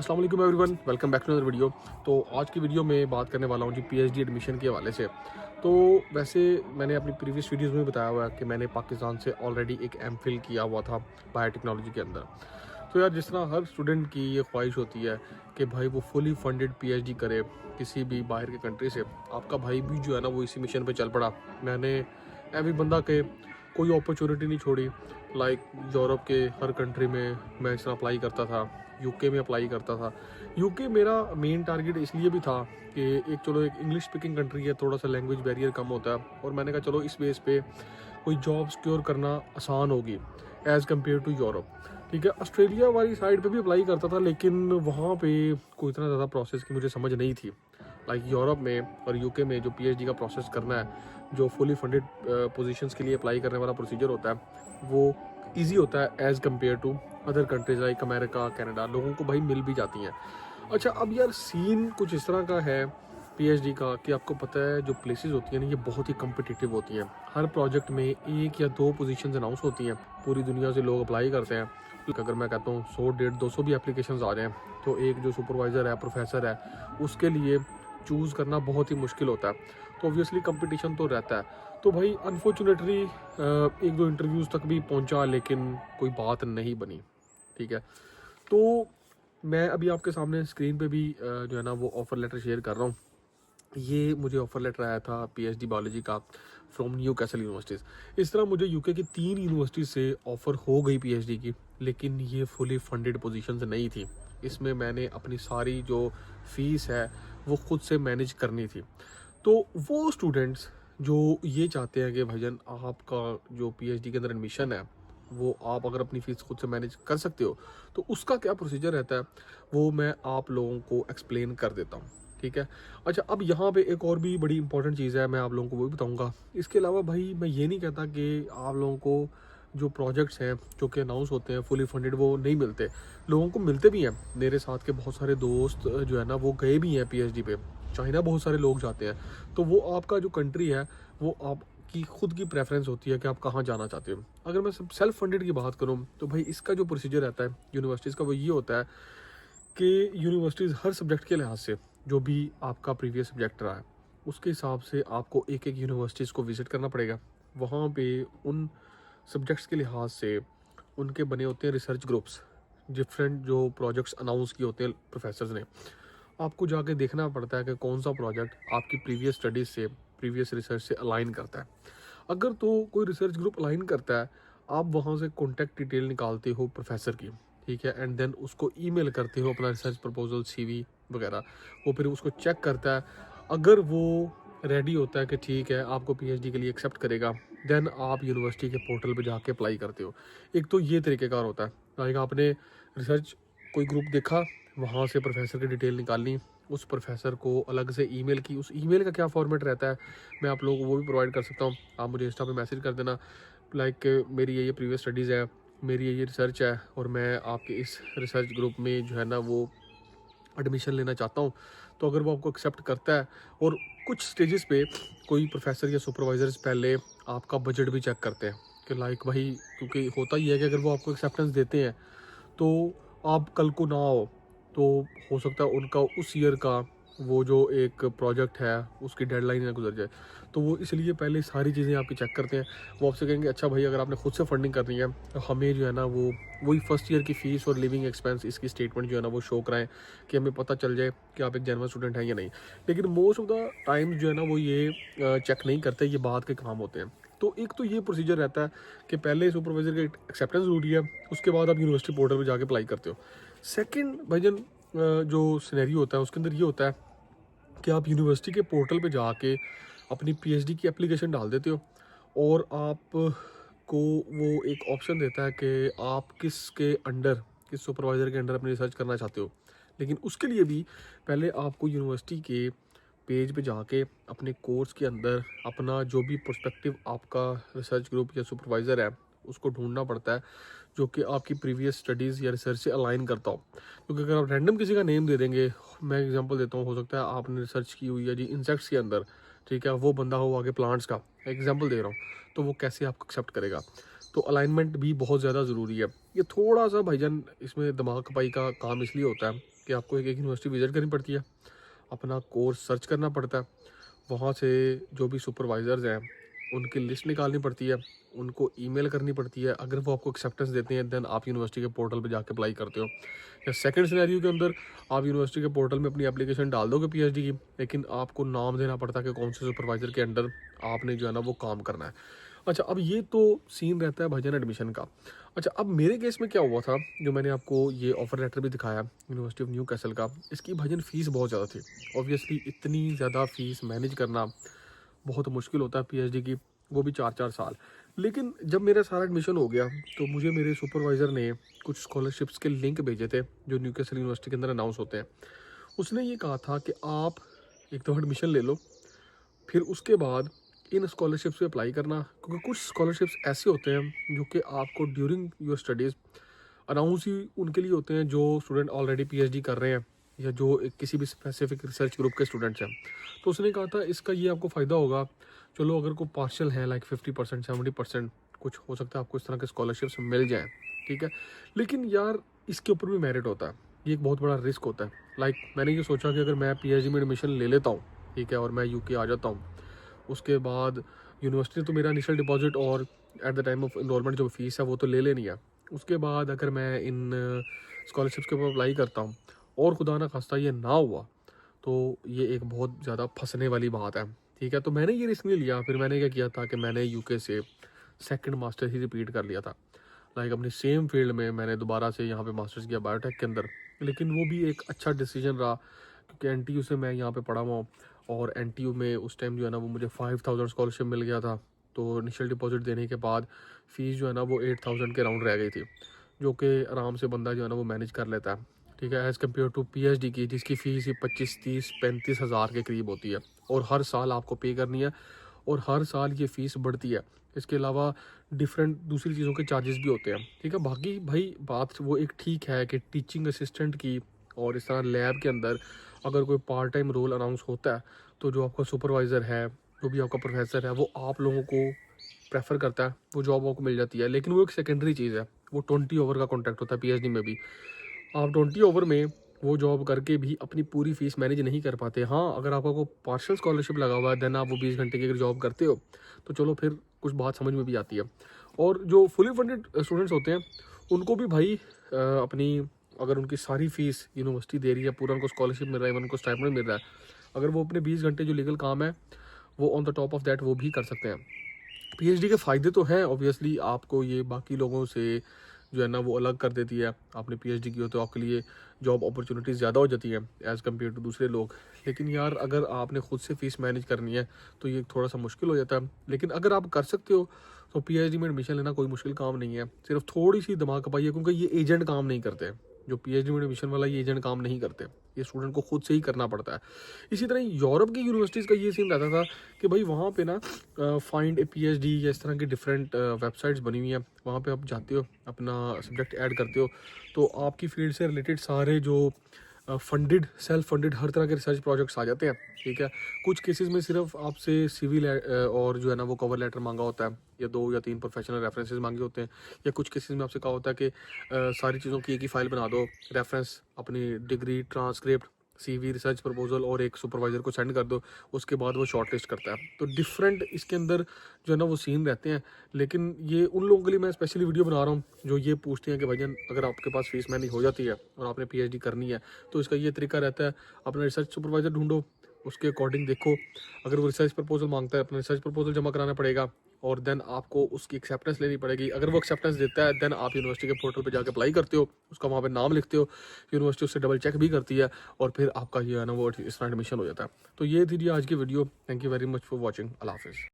अस्सलाम वालेकुम everyone, welcome back to another video. तो आज की वीडियो में बात करने वाला हूँ जी पीएचडी एडमिशन के हवाले से। तो वैसे मैंने अपनी प्रीवियस वीडियोस में बताया हुआ है कि मैंने पाकिस्तान से ऑलरेडी एक एमफिल किया हुआ था बायोटेक्नोलॉजी के अंदर। तो यार जिस तरह हर स्टूडेंट की ये ख्वाहिश होती है कि भाई वो फुली फंडेड पीएचडी करे किसी भी बाहर के कंट्री से, आपका भाई भी जो है ना वो इसी मिशन पे चल पड़ा। मैंने एवरी बंदा के कोई अपॉर्चुनिटी नहीं छोड़ी। लाइक यूरोप के हर कंट्री में मैं इस तरह अप्लाई करता था, यूके में अप्लाई करता था। यूके मेरा मेन टारगेट इसलिए भी था कि एक चलो एक इंग्लिश स्पीकिंग कंट्री है, थोड़ा सा लैंग्वेज बैरियर कम होता है, और मैंने कहा चलो इस बेस पे कोई जॉब सिक्योर करना आसान होगी एज़ कम्पेयर टू यूरोप। ठीक है, ऑस्ट्रेलिया वाली साइड पे भी अप्लाई करता था, लेकिन वहाँ पे कोई इतना ज़्यादा प्रोसेस की मुझे समझ नहीं थी। लाइक यूरोप में और यूके में जो पीएचडी का प्रोसेस करना है, जो फुली फंडेड पोजीशंस के लिए अप्लाई करने वाला प्रोसीजर होता है, वो ईजी होता है as compared to other countries like America, Canada. लोगों को भाई मिल भी जाती हैं। अच्छा, अब यार सीन कुछ इस तरह का है पीएचडी का कि आपको पता है जो प्लेसेस होती हैं ना, ये बहुत ही कम्पिटिटिव होती हैं। हर प्रोजेक्ट में 1 या 2 पोजीशंस अनाउंस होती हैं, पूरी दुनिया से लोग अप्लाई करते हैं। अगर मैं कहता हूँ 100, 150, 200 भी एप्लीकेशंस आ जाएँ, तो एक जो सुपरवाइज़र है, प्रोफेसर है, उसके लिए चूज़ करना बहुत ही मुश्किल होता है। तो ऑब्वियसली कंपटीशन तो रहता है। तो भाई अनफॉर्चुनेटली 1-2 इंटरव्यूज़ तक भी पहुंचा, लेकिन कोई बात नहीं बनी। ठीक है, तो मैं अभी आपके सामने स्क्रीन पे भी जो है ना वो ऑफ़र लेटर शेयर कर रहा हूँ। ये मुझे ऑफ़र लेटर आया था पीएचडी बायोलॉजी का फ्रॉम न्यू कैसल यूनिवर्सिटीज़। इस तरह मुझे यूके की 3 यूनिवर्सिटी से ऑफ़र हो गई पीएचडी की, लेकिन ये फुली फंडेड पोजीशंस नहीं थी। इसमें मैंने अपनी सारी जो फ़ीस है वो खुद से मैनेज करनी थी। तो वो स्टूडेंट्स जो ये चाहते हैं कि भाईजान आपका जो पीएचडी के अंदर एडमिशन है, वो आप अगर अपनी फ़ीस खुद से मैनेज कर सकते हो, तो उसका क्या प्रोसीजर रहता है वो मैं आप लोगों को एक्सप्लेन कर देता हूँ। ठीक है। अच्छा, अब यहाँ पे एक और भी बड़ी इंपॉर्टेंट चीज़ है, मैं आप लोगों को वो भी बताऊँगा। इसके अलावा भाई मैं ये नहीं कहता कि आप लोगों को जो प्रोजेक्ट्स हैं जो कि अनाउंस होते हैं फुली फंडेड वो नहीं मिलते। लोगों को मिलते भी हैं। मेरे साथ के बहुत सारे दोस्त जो है ना वो गए भी हैं पीएचडी पे। चाइना बहुत सारे लोग जाते हैं। तो वो आपका जो कंट्री है वो आपकी खुद की प्रेफरेंस होती है कि आप कहाँ जाना चाहते हो। अगर मैं सेल्फ फंडेड की बात करूँ तो भाई इसका जो प्रोसीजर रहता है यूनिवर्सिटीज़ का, वो ये होता है कि यूनिवर्सिटीज़ हर सब्जेक्ट के लिहाज से जो भी आपका प्रीवियस सब्जेक्ट रहा है उसके हिसाब से आपको एक एक यूनिवर्सिटीज़ को विज़िट करना पड़ेगा। वहाँ पे उन सब्जेक्ट्स के लिहाज से उनके बने होते हैं रिसर्च ग्रुप्स, डिफरेंट जो प्रोजेक्ट्स अनाउंस किए होते हैं प्रोफेसर्स ने। आपको जाके देखना पड़ता है कि कौन सा प्रोजेक्ट आपकी प्रीवियस स्टडीज़ से, प्रीवियस रिसर्च से अलाइन करता है। अगर तो कोई रिसर्च ग्रुप अलाइन करता है, आप वहाँ से कॉन्टैक्ट डिटेल निकालते हो प्रोफेसर की। ठीक है, एंड देन उसको ईमेल करते हो अपना रिसर्च प्रपोजल, सीवी वगैरह। वो फिर उसको चेक करता है। अगर वो रेडी होता है कि ठीक है आपको पीएचडी के लिए एक्सेप्ट करेगा, देन आप यूनिवर्सिटी के पोर्टल पे जाके अप्लाई करते हो। एक तो ये तरीक़ेकार होता है। लाइक आपने रिसर्च कोई ग्रुप देखा, वहाँ से प्रोफेसर की डिटेल निकालनी, उस प्रोफेसर को अलग से ईमेल की। उस ईमेल का क्या फॉर्मेट रहता है मैं आप लोगों को वो भी प्रोवाइड कर सकता हूँ। आप मुझे इंस्टा पे मैसेज कर देना, लाइक मेरी ये प्रीवियस स्टडीज़ है, मेरी ये रिसर्च है, और मैं आपके इस रिसर्च ग्रुप में जो है ना वो एडमिशन लेना चाहता हूँ। तो अगर वो आपको एक्सेप्ट करता है, और कुछ स्टेजेस पे कोई प्रोफेसर या सुपरवाइजर्स पहले आपका बजट भी चेक करते हैं कि लाइक भाई, क्योंकि होता ही है कि अगर वो आपको एक्सेप्टेंस देते हैं तो आप कल को ना हो, तो हो सकता है उनका उस ईयर का वो जो एक प्रोजेक्ट है उसकी डेडलाइन ना गुजर जाए। तो वो इसलिए पहले सारी चीज़ें आपकी चेक करते हैं। वो आपसे कहेंगे अच्छा भाई अगर आपने खुद से फंडिंग करनी है तो हमें जो है ना वो वही फर्स्ट ईयर की फ़ीस और लिविंग एक्सपेंस इसकी स्टेटमेंट जो है ना वो शो कराएं, कि हमें पता चल जाए कि आप एक जेन्युइन स्टूडेंट हैं या नहीं। लेकिन मोस्ट ऑफ द टाइम्स जो है ना वो ये चेक नहीं करते, ये बात के काम होते हैं। तो एक तो ये प्रोसीजर रहता है कि पहले सुपरवाइजर का एक्सेप्टेंस ज़रूरी है, उसके बाद आप यूनिवर्सिटी पोर्टल पर जाके अप्लाई करते हो। सेकंड भाईजान जो सिनेरियो होता है उसके अंदर ये होता है कि आप यूनिवर्सिटी के पोर्टल पे जाके अपनी पीएचडी की एप्लीकेशन डाल देते हो, और आप को वो एक ऑप्शन देता है कि आप किसके अंडर, किस सुपरवाइज़र के अंडर अपनी रिसर्च करना चाहते हो। लेकिन उसके लिए भी पहले आपको यूनिवर्सिटी के पेज पे जाके अपने कोर्स के अंदर अपना जो भी प्रोस्पेक्टिव आपका रिसर्च ग्रुप या सुपरवाइज़र है उसको ढूंढना पड़ता है, जो कि आपकी प्रीवियस स्टडीज़ या रिसर्च से अलाइन करता हो। क्योंकि अगर आप रैंडम किसी का नेम दे देंगे, मैं एग्जांपल देता हूँ, हो सकता है आपने रिसर्च की हुई है जी इंसेक्ट्स के अंदर, ठीक है, वो बंदा हो आगे प्लांट्स का, एग्जांपल दे रहा हूँ, तो वो कैसे आपको एक्सेप्ट करेगा। तो अलाइनमेंट भी बहुत ज़्यादा ज़रूरी है। ये थोड़ा सा भाईजान इसमें दिमाग खपाई का काम इसलिए होता है कि आपको एक एक यूनिवर्सिटी विज़िट करनी पड़ती है, अपना कोर्स सर्च करना पड़ता है, वहाँ से जो भी सुपरवाइज़र्स हैं उनकी लिस्ट निकालनी पड़ती है, उनको ईमेल करनी पड़ती है। अगर वो आपको एक्सेप्टेंस देते हैं देन आप यूनिवर्सिटी के पोर्टल पे जाके अप्लाई करते हो। या सेकंड सिनेरियो के अंदर आप यूनिवर्सिटी के पोर्टल में अपनी एप्लीकेशन डाल दोगे पीएचडी की, लेकिन आपको नाम देना पड़ता है कि कौन से सुपरवाइज़र के अंडर आपने जो है ना वो काम करना है। अच्छा, अब ये तो सीन रहता है भाईजान एडमिशन का। अच्छा, अब मेरे केस में क्या हुआ था, जो मैंने आपको ये ऑफ़र लेटर भी दिखाया यूनिवर्सिटी ऑफ न्यू कैसल का, इसकी भाईजान फ़ीस बहुत ज़्यादा थी। ऑब्वियसली इतनी ज़्यादा फ़ीस मैनेज करना बहुत मुश्किल होता है पीएचडी की, वो भी 4-4 साल। लेकिन जब मेरा सारा एडमिशन हो गया तो मुझे मेरे सुपरवाइज़र ने कुछ स्कॉलरशिप्स के लिंक भेजे थे जो न्यू कैसल यूनिवर्सिटी के अंदर अनाउंस होते हैं। उसने ये कहा था कि आप एक तो एडमिशन ले लो, फिर उसके बाद इन स्कॉलरशिप्स पे अप्लाई करना, क्योंकि कुछ स्कॉलरशिप्स ऐसे होते हैं जो कि आपको ड्यूरिंग योर स्टडीज़ अनाउंस ही उनके लिए होते हैं जो स्टूडेंट ऑलरेडी पीएचडी कर रहे हैं या जो किसी भी स्पेसिफिक रिसर्च ग्रुप के स्टूडेंट्स हैं। तो उसने कहा था इसका ये आपको फ़ायदा होगा, चलो अगर कोई पार्शियल है लाइक 50% 70% कुछ हो सकता है आपको इस तरह के स्कॉलरशिप्स मिल जाएँ, ठीक है। लेकिन यार इसके ऊपर भी मेरिट होता है, ये एक बहुत बड़ा रिस्क होता है। लाइक मैंने ये सोचा कि अगर मैं पीएचडी में एडमिशन ले लेता हूँ, ठीक है, और मैं यूके आ जाता हूँ, उसके बाद यूनिवर्सिटी तो मेरा इनिशियल डिपॉजिट और at the time of enrolment जो फीस है वो तो ले लेनी है। उसके बाद अगर मैं इन स्कॉलरशिप्स के ऊपर अप्लाई करता हूँ और खुदा ना खास्ता ये ना हुआ, तो ये एक बहुत ज़्यादा फंसने वाली बात है, ठीक है। तो मैंने ये रिस्क नहीं लिया। फिर मैंने क्या किया था कि मैंने यूके से सेकंड मास्टर ही रिपीट कर लिया था। लाइक अपनी सेम फील्ड में मैंने दोबारा से यहाँ पे मास्टर्स किया बायोटेक के अंदर। लेकिन वो भी एक अच्छा डिसीजन रहा, क्योंकि एनटीयू से मैं यहाँ पे पढ़ा हुआ हूँ और एनटीयू में उस टाइम जो है ना वो मुझे 5000 स्कॉलरशिप मिल गया था। तो इनिशियल डिपॉजिट देने के बाद फ़ीस जो है ना वो 8000 के राउंड रह गई थी, जो कि आराम से बंदा जो है ना वो मैनेज कर लेता है, ठीक है, एज़ कम्पेयर टू पीएचडी की जिसकी फ़ीस ही 25-30-35 हज़ार के करीब होती है और हर साल आपको पे करनी है और हर साल ये फ़ीस बढ़ती है। इसके अलावा डिफरेंट दूसरी चीज़ों के चार्जेस भी होते हैं, ठीक है। बाकी भाई बात वो एक ठीक है कि टीचिंग असिस्टेंट की और इस तरह लैब के अंदर अगर कोई पार्ट टाइम रोल अनाउंस होता है तो जो आपका सुपरवाइज़र है, जो भी आपका प्रोफेसर है, वो आप लोगों को प्रेफर करता है, वो जॉब आपको मिल जाती है। लेकिन वो एक सेकेंडरी चीज़ है, वो 20 ओवर का कॉन्ट्रैक्ट होता है पीएचडी में भी। आप 20 ओवर में वो जॉब करके भी अपनी पूरी फीस मैनेज नहीं कर पाते। हाँ, अगर आपका कोई पार्शियल स्कॉलरशिप लगा हुआ है देन आप वो 20 घंटे की अगर जॉब करते हो तो चलो फिर कुछ बात समझ में भी आती है। और जो फुली फंडेड स्टूडेंट्स होते हैं उनको भी भाई अपनी अगर उनकी सारी फीस यूनिवर्सिटी दे रही है, पूरा उनको स्कॉलरशिप मिल रहा है, उनको स्टाइपेंड मिल रहा है, अगर वो अपने 20 घंटे जो लीगल काम है वो on the top of that वो भी कर सकते हैं। पीएचडी के फ़ायदे तो हैं, ऑब्वियसली आपको ये बाकी लोगों से जो है ना वो अलग कर देती है। आपने पीएचडी की हो तो आपके लिए जॉब अपॉर्चुनिटीज़ ज़्यादा हो जाती हैं एज़ कम्पेयर टू दूसरे लोग। लेकिन यार अगर आपने खुद से फ़ीस मैनेज करनी है तो ये थोड़ा सा मुश्किल हो जाता है। लेकिन अगर आप कर सकते हो तो पीएचडी में एडमिशन लेना कोई मुश्किल काम नहीं है, सिर्फ थोड़ी सी दिमाग खपाई है, क्योंकि ये एजेंट काम नहीं करते। जो पीएचडी में एडमिशन वाला ये एजेंट काम नहीं करते, ये स्टूडेंट को खुद से ही करना पड़ता है। इसी तरह यूरोप की यूनिवर्सिटीज़ का ये सीन रहता था कि भाई वहाँ पे ना फाइंड ए पीएचडी या इस तरह की डिफरेंट वेबसाइट्स बनी हुई हैं, वहाँ पे आप जाते हो, अपना सब्जेक्ट ऐड करते हो, तो आपकी फील्ड से रिलेटेड सारे जो फंडेड सेल्फ फंडेड हर तरह के रिसर्च प्रोजेक्ट्स आ जाते हैं, ठीक है। कुछ केसेस में सिर्फ आपसे सीवी और जो है ना वो कवर लेटर मांगा होता है, या 2 या 3 प्रोफेशनल रेफरेंसेस मांगे होते हैं, या कुछ केसेस में आपसे कहा होता है कि सारी चीज़ों की एक ही फाइल बना दो, रेफरेंस, अपनी degree, transcript, CV, research proposal और एक सुपरवाइज़र को सेंड कर दो, उसके बाद वो शॉर्ट लिस्ट करता है। तो डिफरेंट इसके अंदर जो है ना वो सीन रहते हैं। लेकिन ये उन लोगों के लिए मैं स्पेशली वीडियो बना रहा हूँ जो ये पूछते हैं कि भाईजान अगर आपके पास फीस मैनेज हो जाती है और आपने पीएचडी करनी है तो इसका ये तरीका रहता है, अपना रिसर्च सुपरवाइज़र ढूंढो, उसके अकॉर्डिंग देखो, अगर वो रिसर्च प्रपोजल मांगता है अपना रिसर्च प्रपोजल जमा कराना पड़ेगा और देन आपको उसकी एक्सेप्टेंस लेनी पड़ेगी। अगर वो एक्सेप्टेंस देता है देन आप यूनिवर्सिटी के पोर्टल पे जाके अप्लाई करते हो, उसका वहाँ पे नाम लिखते हो, यूनिवर्सिटी उससे डबल चेक भी करती है और फिर आपका जो है ना वो इस तरह एडमिशन हो जाता है। तो ये थी जी आज की video. Thank you very much for watching. Allah हाफिज़।